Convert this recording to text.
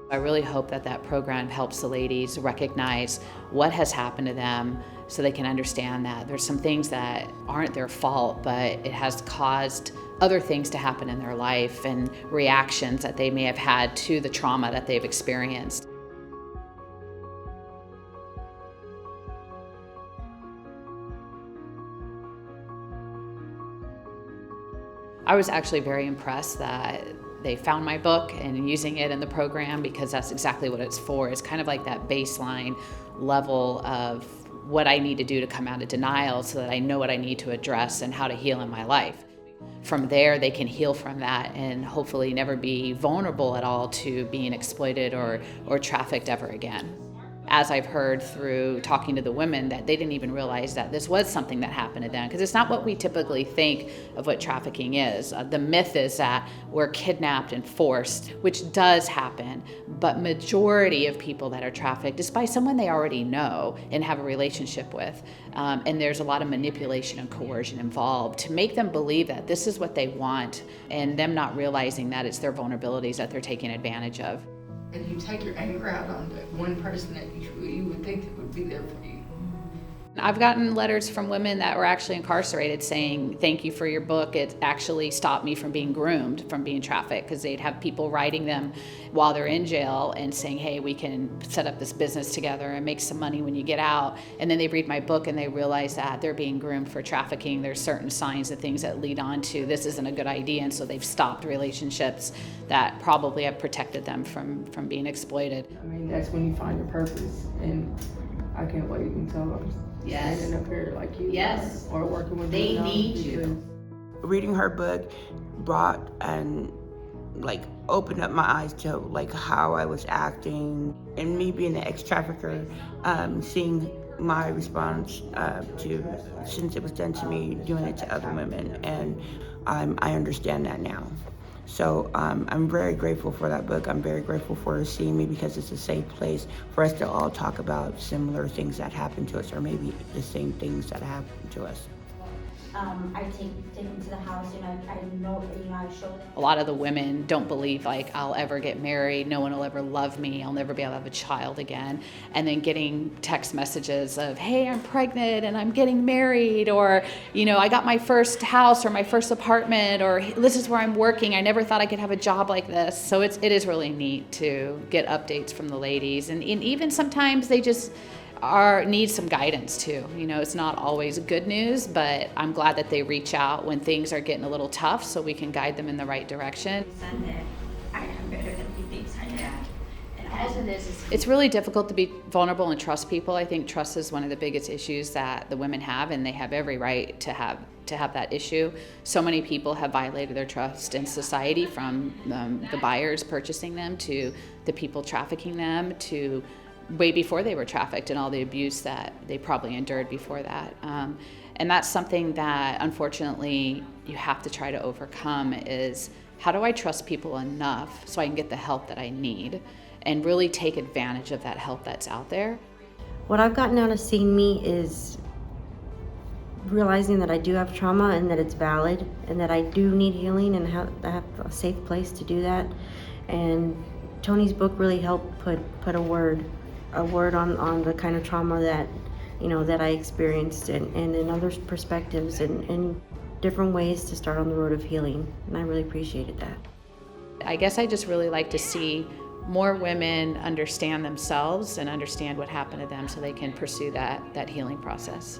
I really hope that that program helps the ladies recognize what has happened to them so they can understand that there's some things that aren't their fault, but it has caused other things to happen in their life and reactions that they may have had to the trauma that they've experienced. I was actually very impressed that they found my book and using it in the program, because that's exactly what it's for. It's kind of like that baseline level of what I need to do to come out of denial so that I know what I need to address and how to heal in my life. From there, they can heal from that and hopefully never be vulnerable at all to being exploited or trafficked ever again. As I've heard through talking to the women, that they didn't even realize that this was something that happened to them, because it's not what we typically think of what trafficking is. The myth is that we're kidnapped and forced, which does happen, but majority of people that are trafficked is by someone they already know and have a relationship with. And there's a lot of manipulation and coercion involved to make them believe that this is what they want, and them not realizing that it's their vulnerabilities that they're taking advantage of. And you take your anger out on the one person that you would think that would be there for you. I've gotten letters from women that were actually incarcerated saying, thank you for your book. It actually stopped me from being groomed, from being trafficked, because they'd have people writing them while they're in jail and saying, hey, we can set up this business together and make some money when you get out. And then they read my book and they realize that they're being groomed for trafficking. There's certain signs and things that lead on to this isn't a good idea. And so they've stopped relationships that probably have protected them from being exploited. I mean, that's when you find your purpose. And I can't wait until I'm standing up here like you or working with they you. Need you. Reading her book brought and opened up my eyes to how I was acting, and me being an ex-trafficker, seeing my response to, since it was done to me, doing it to other women, and I understand that now. So I'm very grateful for that book. I'm very grateful for her seeing me, because it's a safe place for us to all talk about similar things that happen to us, or maybe the same things that happen to us. I take them to the house, and I know, I show them. A lot of the women don't believe I'll ever get married, no one will ever love me, I'll never be able to have a child again. And then getting text messages of, hey, I'm pregnant and I'm getting married, or, I got my first house or my first apartment, or this is where I'm working. I never thought I could have a job like this. So it is really neat to get updates from the ladies. And even sometimes they just need some guidance too. It's not always good news, but I'm glad that they reach out when things are getting a little tough so we can guide them in the right direction. I am better than he thinks I am. And as it is, it's really difficult to be vulnerable and trust people. I think trust is one of the biggest issues that the women have, and they have every right to have that issue. So many people have violated their trust in society, from the buyers purchasing them to the people trafficking them, to way before they were trafficked and all the abuse that they probably endured before that. And that's something that unfortunately you have to try to overcome, is how do I trust people enough so I can get the help that I need and really take advantage of that help that's out there. What I've gotten out of seeing me is realizing that I do have trauma and that it's valid, and that I do need healing, and I have a safe place to do that. And Toni's book really helped put a word on the kind of trauma that that I experienced, and in other perspectives and different ways to start on the road of healing, and I really appreciated that. I guess I just really like to see more women understand themselves and understand what happened to them so they can pursue that healing process.